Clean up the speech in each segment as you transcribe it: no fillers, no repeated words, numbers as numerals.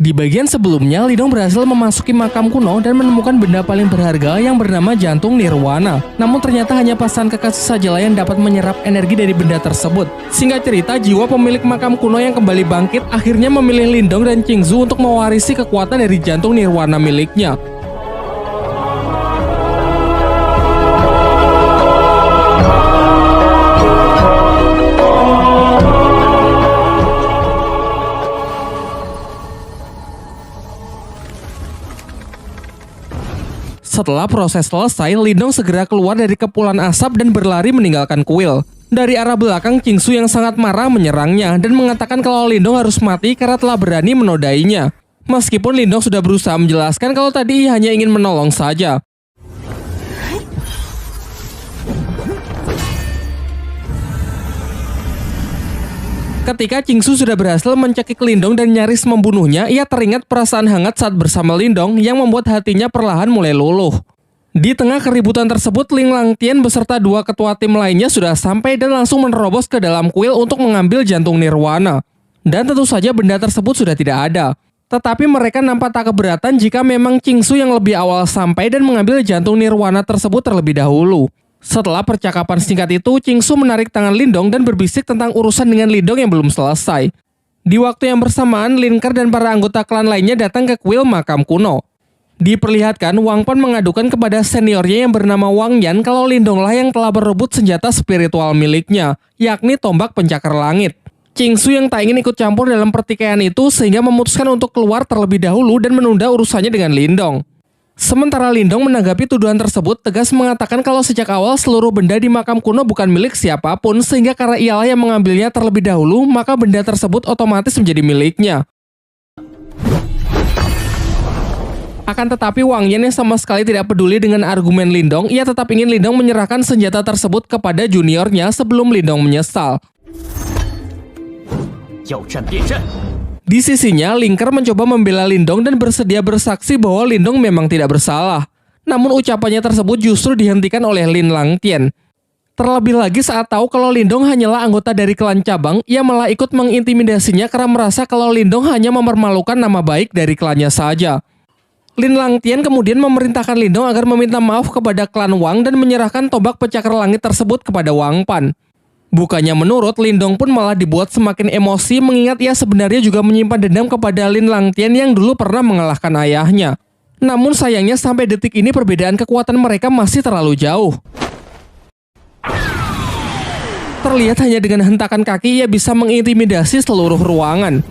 Di bagian sebelumnya, Lindong berhasil memasuki makam kuno dan menemukan benda paling berharga yang bernama jantung nirwana. Namun ternyata hanya pasan kekasih sajalah yang dapat menyerap energi dari benda tersebut. Singkat cerita, jiwa pemilik makam kuno yang kembali bangkit akhirnya memilih Lindong dan Qingzu untuk mewarisi kekuatan dari jantung nirwana miliknya. Setelah proses selesai, Lindong segera keluar dari kepulan asap dan berlari meninggalkan kuil. Dari arah belakang, Qingzu yang sangat marah menyerangnya dan mengatakan kalau Lindong harus mati karena telah berani menodainya. Meskipun Lindong sudah berusaha menjelaskan kalau tadi ia hanya ingin menolong saja. Ketika Qingzu sudah berhasil mencekik Lindong dan nyaris membunuhnya, ia teringat perasaan hangat saat bersama Lindong yang membuat hatinya perlahan mulai luluh. Di tengah keributan tersebut, Ling Langtian beserta dua ketua tim lainnya sudah sampai dan langsung menerobos ke dalam kuil untuk mengambil jantung nirwana. Dan tentu saja benda tersebut sudah tidak ada. Tetapi mereka nampak tak keberatan jika memang Qingzu yang lebih awal sampai dan mengambil jantung nirwana tersebut terlebih dahulu. Setelah percakapan singkat itu, Qingzu menarik tangan Lindong dan berbisik tentang urusan dengan Lindong yang belum selesai. Di waktu yang bersamaan, Lin Ke dan para anggota klan lainnya datang ke kuil makam kuno. Diperlihatkan, Wang Pan mengadukan kepada seniornya yang bernama Wang Yan kalau Lindonglah yang telah berebut senjata spiritual miliknya, yakni tombak pencakar langit. Qingzu yang tak ingin ikut campur dalam pertikaian itu sehingga memutuskan untuk keluar terlebih dahulu dan menunda urusannya dengan Lindong. Sementara Lindong menanggapi tuduhan tersebut tegas mengatakan kalau sejak awal seluruh benda di makam kuno bukan milik siapapun sehingga karena ialah yang mengambilnya terlebih dahulu maka benda tersebut otomatis menjadi miliknya. Akan tetapi Wang Yan yang sama sekali tidak peduli dengan argumen Lindong, ia tetap ingin Lindong menyerahkan senjata tersebut kepada juniornya sebelum Lindong menyesal. Di sisinya, Ling Ke mencoba membela Lindong dan bersedia bersaksi bahwa Lindong memang tidak bersalah. Namun ucapannya tersebut justru dihentikan oleh Lin Langtian. Terlebih lagi saat tahu kalau Lindong hanyalah anggota dari klan cabang, ia malah ikut mengintimidasinya karena merasa kalau Lindong hanya mempermalukan nama baik dari klannya saja. Lin Langtian kemudian memerintahkan Lindong agar meminta maaf kepada klan Wang dan menyerahkan tombak pencakar langit tersebut kepada Wang Pan. Bukannya menurut, Lindong pun malah dibuat semakin emosi mengingat ia sebenarnya juga menyimpan dendam kepada Lin Langtian yang dulu pernah mengalahkan ayahnya. Namun sayangnya sampai detik ini perbedaan kekuatan mereka masih terlalu jauh. Terlihat hanya dengan hentakan kaki ia bisa mengintimidasi seluruh ruangan.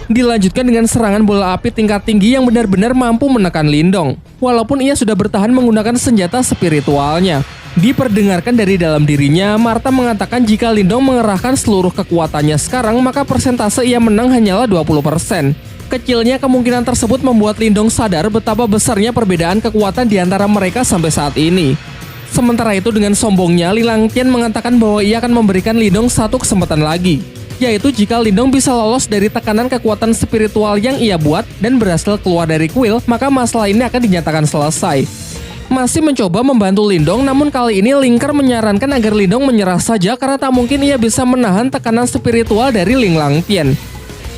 Dilanjutkan dengan serangan bola api tingkat tinggi yang benar-benar mampu menekan Lindong. Walaupun ia sudah bertahan menggunakan senjata spiritualnya. Diperdengarkan dari dalam dirinya, Martha mengatakan jika Lindong mengerahkan seluruh kekuatannya sekarang, maka persentase ia menang hanyalah 20%. Kecilnya kemungkinan tersebut membuat Lindong sadar betapa besarnya perbedaan kekuatan di antara mereka sampai saat ini. Sementara itu dengan sombongnya, Ling Langtian mengatakan bahwa ia akan memberikan Lindong satu kesempatan lagi, yaitu jika Lindong bisa lolos dari tekanan kekuatan spiritual yang ia buat dan berhasil keluar dari kuil, maka masalah ini akan dinyatakan selesai. Masih mencoba membantu Lindong, namun kali ini Ling Ke menyarankan agar Lindong menyerah saja karena tak mungkin ia bisa menahan tekanan spiritual dari Ling Langtian.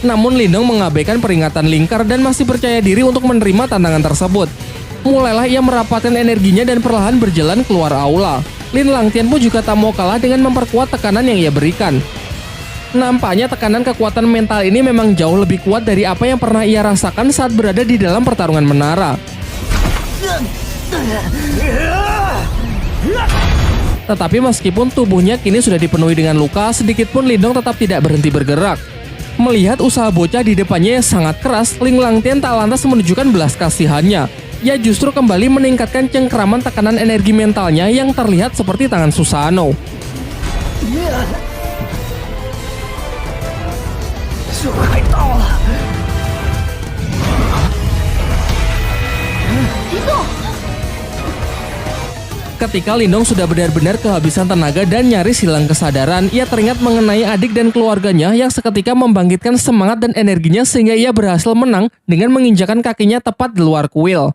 Namun Lindong mengabaikan peringatan Ling Ke dan masih percaya diri untuk menerima tantangan tersebut. Mulailah ia merapatkan energinya dan perlahan berjalan keluar aula. Lin Langtian pun juga tak mau kalah dengan memperkuat tekanan yang ia berikan. Nampaknya tekanan kekuatan mental ini memang jauh lebih kuat dari apa yang pernah ia rasakan saat berada di dalam pertarungan menara. Tetapi meskipun tubuhnya kini sudah dipenuhi dengan luka, sedikit pun Lindong tetap tidak berhenti bergerak. Melihat usaha bocah di depannya yang sangat keras, Ling Langtian tak lantas menunjukkan belas kasihannya. Ia justru kembali meningkatkan cengkeraman tekanan energi mentalnya yang terlihat seperti tangan Susanoo. Ketika Lindong sudah benar-benar kehabisan tenaga dan nyaris hilang kesadaran, ia teringat mengenai adik dan keluarganya yang seketika membangkitkan semangat dan energinya sehingga ia berhasil menang dengan menginjakan kakinya tepat di luar kuil.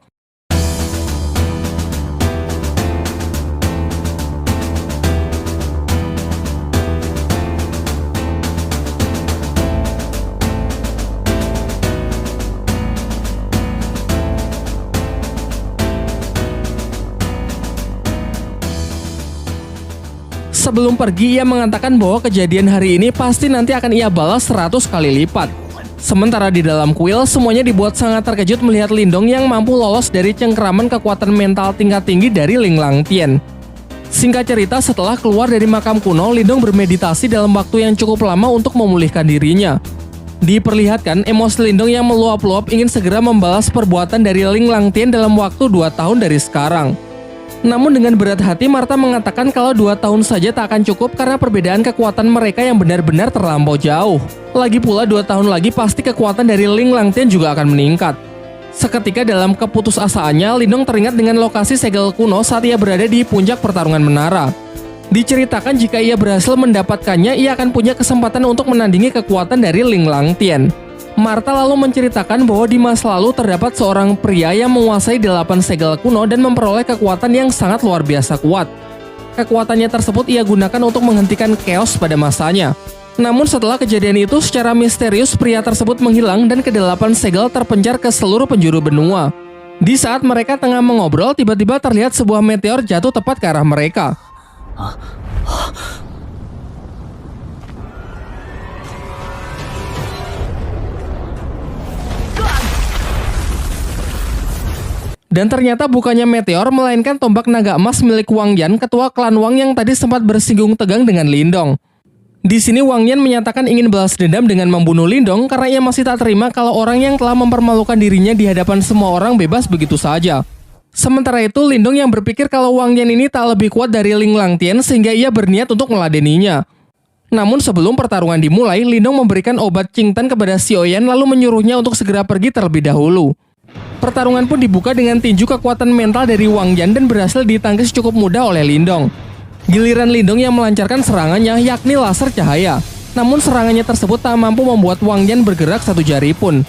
Sebelum pergi, ia mengatakan bahwa kejadian hari ini pasti nanti akan ia balas 100 kali lipat. Sementara di dalam kuil, semuanya dibuat sangat terkejut melihat Lindong yang mampu lolos dari cengkeraman kekuatan mental tingkat tinggi dari Ling Langtian. Singkat cerita, setelah keluar dari makam kuno, Lindong bermeditasi dalam waktu yang cukup lama untuk memulihkan dirinya. Diperlihatkan emosi Lindong yang meluap-luap ingin segera membalas perbuatan dari Ling Langtian dalam waktu 2 tahun dari sekarang. Namun dengan berat hati, Martha mengatakan kalau 2 tahun saja tak akan cukup karena perbedaan kekuatan mereka yang benar-benar terlampau jauh. Lagi pula 2 tahun lagi pasti kekuatan dari Ling Langtian juga akan meningkat. Seketika dalam keputusasaannya, Lindong teringat dengan lokasi segel kuno saat ia berada di puncak pertarungan menara. Diceritakan jika ia berhasil mendapatkannya, ia akan punya kesempatan untuk menandingi kekuatan dari Ling Langtian. Martha lalu menceritakan bahwa di masa lalu terdapat seorang pria yang menguasai 8 segel kuno dan memperoleh kekuatan yang sangat luar biasa kuat. Kekuatannya tersebut ia gunakan untuk menghentikan chaos pada masanya. Namun setelah kejadian itu, secara misterius pria tersebut menghilang dan ke-8 segel terpencar ke seluruh penjuru benua. Di saat mereka tengah mengobrol, tiba-tiba terlihat sebuah meteor jatuh tepat ke arah mereka. Dan ternyata bukannya meteor, melainkan tombak naga emas milik Wang Yan, ketua klan Wang yang tadi sempat bersinggung tegang dengan Lindong. Di sini Wang Yan menyatakan ingin balas dendam dengan membunuh Lindong karena ia masih tak terima kalau orang yang telah mempermalukan dirinya di hadapan semua orang bebas begitu saja. Sementara itu, Lindong yang berpikir kalau Wang Yan ini tak lebih kuat dari Ling Langtian sehingga ia berniat untuk meladeninya. Namun sebelum pertarungan dimulai, Lindong memberikan obat Qingtan kepada Xiaoyan lalu menyuruhnya untuk segera pergi terlebih dahulu. Pertarungan pun dibuka dengan tinju kekuatan mental dari Wang Yan dan berhasil ditangkis cukup mudah oleh Lindong. Giliran Lindong yang melancarkan serangannya, yakni laser cahaya. Namun serangannya tersebut tak mampu membuat Wang Yan bergerak satu jari pun.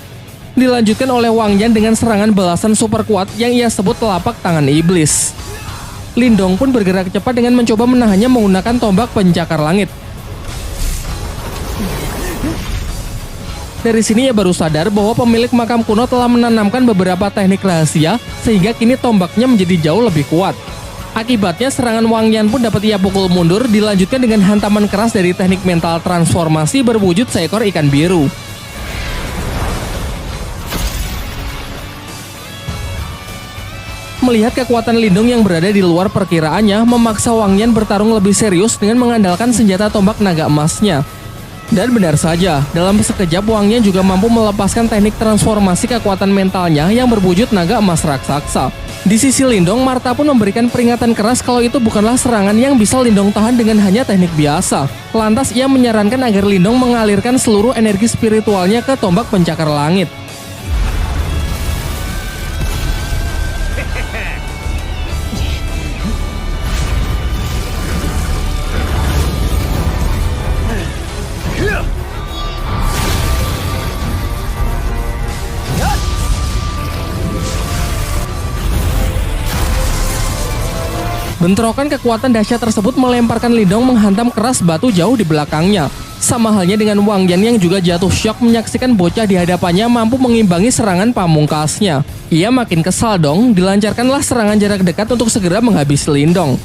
Dilanjutkan oleh Wang Yan dengan serangan balasan super kuat yang ia sebut telapak tangan iblis. Lindong pun bergerak cepat dengan mencoba menahannya menggunakan tombak pencakar langit. Dari sini ia baru sadar bahwa pemilik makam kuno telah menanamkan beberapa teknik rahasia sehingga kini tombaknya menjadi jauh lebih kuat. Akibatnya serangan Wang Yan pun dapat ia pukul mundur, dilanjutkan dengan hantaman keras dari teknik mental transformasi berwujud seekor ikan biru. Melihat kekuatan Lindong yang berada di luar perkiraannya, memaksa Wang Yan bertarung lebih serius dengan mengandalkan senjata tombak naga emasnya. Dan benar saja, dalam sekejap Wang Yan juga mampu melepaskan teknik transformasi kekuatan mentalnya yang berwujud naga emas raksasa. Di sisi Lindong, Martha pun memberikan peringatan keras kalau itu bukanlah serangan yang bisa Lindong tahan dengan hanya teknik biasa. Lantas ia menyarankan agar Lindong mengalirkan seluruh energi spiritualnya ke tombak pencakar langit. Bentrokan kekuatan dahsyat tersebut melemparkan Lindong menghantam keras batu jauh di belakangnya. Sama halnya dengan Wang Yan yang juga jatuh syok menyaksikan bocah di hadapannya mampu mengimbangi serangan pamungkasnya. Ia makin kesal dong, dilancarkanlah serangan jarak dekat untuk segera menghabisi Lindong.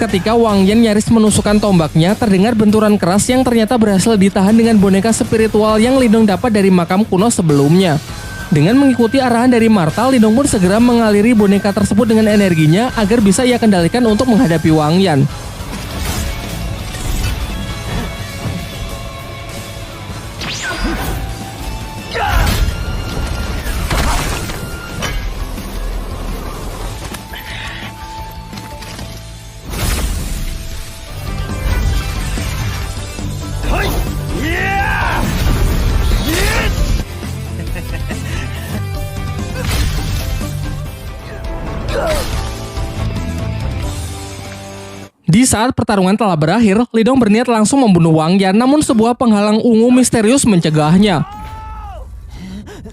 Ketika Wang Yan nyaris menusukkan tombaknya, terdengar benturan keras yang ternyata berhasil ditahan dengan boneka spiritual yang Lindong dapat dari makam kuno sebelumnya. Dengan mengikuti arahan dari Martha, Lindong pun segera mengaliri boneka tersebut dengan energinya agar bisa ia kendalikan untuk menghadapi Wang Yan. Di saat pertarungan telah berakhir, Lindong berniat langsung membunuh Wang Yan, namun sebuah penghalang ungu misterius mencegahnya.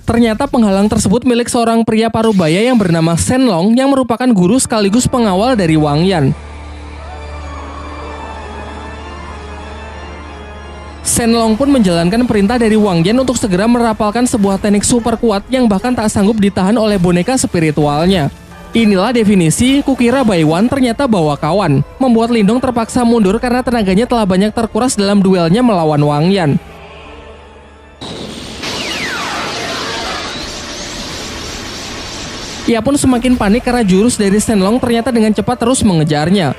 Ternyata penghalang tersebut milik seorang pria parubaya yang bernama Shen Long yang merupakan guru sekaligus pengawal dari Wang Yan. Shenlong pun menjalankan perintah dari Wang Yan untuk segera merapalkan sebuah teknik super kuat yang bahkan tak sanggup ditahan oleh boneka spiritualnya. Inilah definisi kukira Baiwan ternyata bawa kawan, membuat Lindong terpaksa mundur karena tenaganya telah banyak terkuras dalam duelnya melawan Wang Yan. Ia pun semakin panik karena jurus dari Shenlong ternyata dengan cepat terus mengejarnya.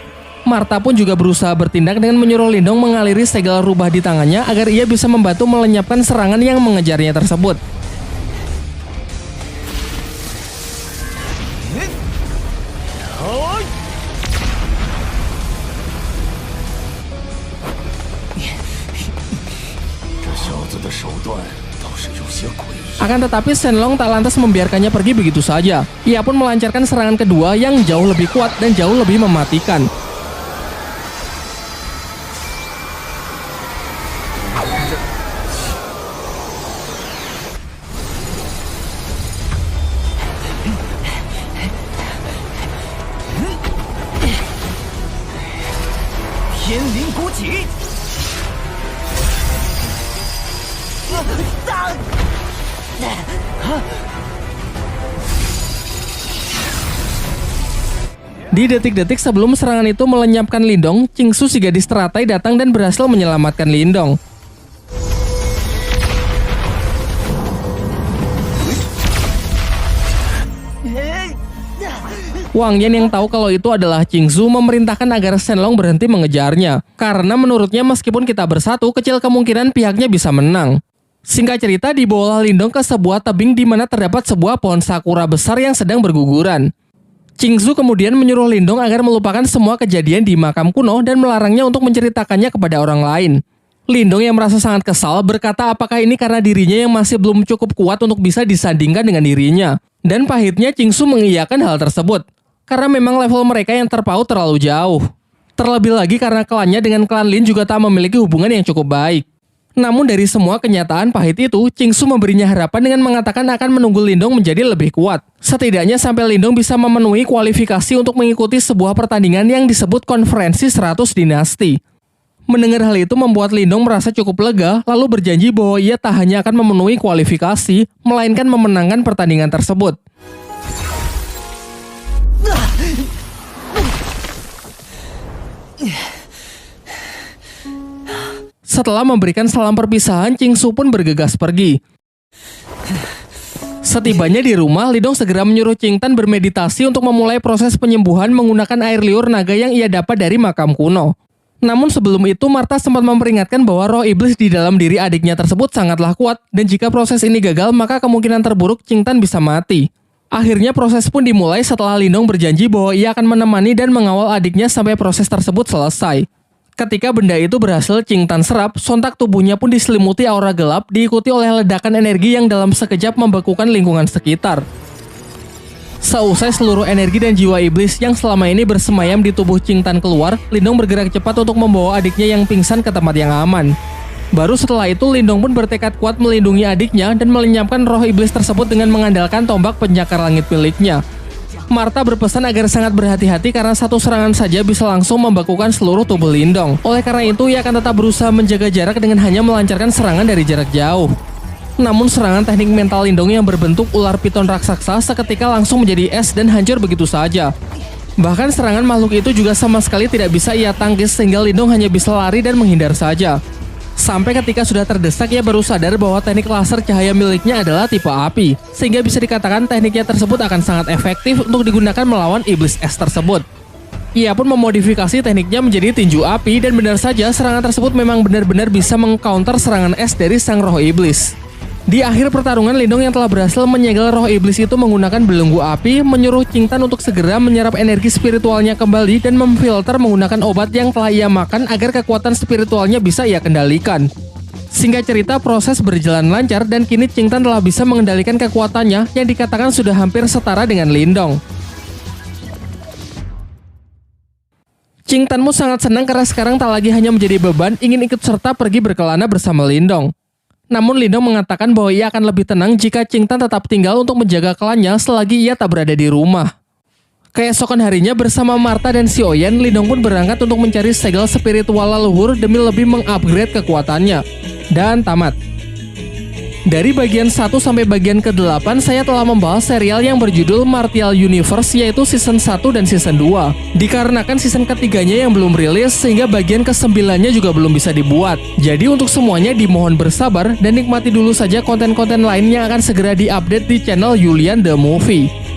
Martha pun juga berusaha bertindak dengan menyuruh Lindong mengaliri segala rubah di tangannya agar ia bisa membantu melenyapkan serangan yang mengejarnya tersebut. Akan tetapi Shenlong tak lantas membiarkannya pergi begitu saja. Ia pun melancarkan serangan kedua yang jauh lebih kuat dan jauh lebih mematikan. Di detik-detik sebelum serangan itu melenyapkan Lindong, Qingsu si gadis teratai datang dan berhasil menyelamatkan Lindong. Wang Yan yang tahu kalau itu adalah Qingsu memerintahkan agar Shenlong berhenti mengejarnya, karena menurutnya meskipun kita bersatu, kecil kemungkinan pihaknya bisa menang. Singkat cerita, dibawalah Lindong ke sebuah tebing di mana terdapat sebuah pohon sakura besar yang sedang berguguran. Qingsu kemudian menyuruh Lindong agar melupakan semua kejadian di makam kuno dan melarangnya untuk menceritakannya kepada orang lain. Lindong yang merasa sangat kesal berkata apakah ini karena dirinya yang masih belum cukup kuat untuk bisa disandingkan dengan dirinya. Dan pahitnya Qingsu mengiyakan hal tersebut, karena memang level mereka yang terpaut terlalu jauh. Terlebih lagi karena klannya dengan klan Lin juga tak memiliki hubungan yang cukup baik. Namun dari semua kenyataan pahit itu, Qingsu memberinya harapan dengan mengatakan akan menunggu Lindong menjadi lebih kuat. Setidaknya sampai Lindong bisa memenuhi kualifikasi untuk mengikuti sebuah pertandingan yang disebut Konferensi 100 Dinasti. Mendengar hal itu membuat Lindong merasa cukup lega, lalu berjanji bahwa ia tak hanya akan memenuhi kualifikasi, melainkan memenangkan pertandingan tersebut. Setelah memberikan salam perpisahan, Qingsu pun bergegas pergi. Setibanya di rumah, Lindong segera menyuruh Qingtan bermeditasi untuk memulai proses penyembuhan menggunakan air liur naga yang ia dapat dari makam kuno. Namun sebelum itu, Martha sempat memperingatkan bahwa roh iblis di dalam diri adiknya tersebut sangatlah kuat, dan jika proses ini gagal, maka kemungkinan terburuk Qingtan bisa mati. Akhirnya proses pun dimulai setelah Lindong berjanji bahwa ia akan menemani dan mengawal adiknya sampai proses tersebut selesai. Ketika benda itu berhasil Qingtan serap, sontak tubuhnya pun diselimuti aura gelap, diikuti oleh ledakan energi yang dalam sekejap membekukan lingkungan sekitar. Seusai seluruh energi dan jiwa iblis yang selama ini bersemayam di tubuh Qingtan keluar, Lindong bergerak cepat untuk membawa adiknya yang pingsan ke tempat yang aman. Baru setelah itu, Lindong pun bertekad kuat melindungi adiknya dan melenyapkan roh iblis tersebut dengan mengandalkan tombak penyakar langit miliknya. Martha berpesan agar sangat berhati-hati karena satu serangan saja bisa langsung membekukan seluruh tubuh Lindong. Oleh karena itu, ia akan tetap berusaha menjaga jarak dengan hanya melancarkan serangan dari jarak jauh. Namun serangan teknik mental Lindong yang berbentuk ular piton raksasa seketika langsung menjadi es dan hancur begitu saja. Bahkan serangan makhluk itu juga sama sekali tidak bisa ia tangkis sehingga Lindong hanya bisa lari dan menghindar saja. Sampai ketika sudah terdesak, ia baru sadar bahwa teknik laser cahaya miliknya adalah tipe api, sehingga bisa dikatakan tekniknya tersebut akan sangat efektif untuk digunakan melawan iblis es tersebut. Ia pun memodifikasi tekniknya menjadi tinju api dan benar saja serangan tersebut memang benar-benar bisa meng-counter serangan es dari sang roh iblis. Di akhir pertarungan, Lindong yang telah berhasil menyegel roh iblis itu menggunakan belenggu api, menyuruh Qingtan untuk segera menyerap energi spiritualnya kembali dan memfilter menggunakan obat yang telah ia makan agar kekuatan spiritualnya bisa ia kendalikan. Singkat cerita, proses berjalan lancar dan kini Qingtan telah bisa mengendalikan kekuatannya yang dikatakan sudah hampir setara dengan Lindong. Qingtanmu sangat senang karena sekarang tak lagi hanya menjadi beban, ingin ikut serta pergi berkelana bersama Lindong. Namun Lindong mengatakan bahwa ia akan lebih tenang jika Qingtan tetap tinggal untuk menjaga klannya selagi ia tak berada di rumah. Keesokan harinya bersama Martha dan Xiaoyan, Lindong pun berangkat untuk mencari segel spiritual leluhur demi lebih mengupgrade kekuatannya. dan tamat. Dari bagian 1 sampai bagian ke-8 saya telah membahas serial yang berjudul Martial Universe, yaitu season 1 dan season 2. Dikarenakan season ketiganya yang belum rilis sehingga bagian ke-9-nya juga belum bisa dibuat. Jadi untuk semuanya dimohon bersabar dan nikmati dulu saja konten-konten lain yang akan segera diupdate di channel Julian The Movie.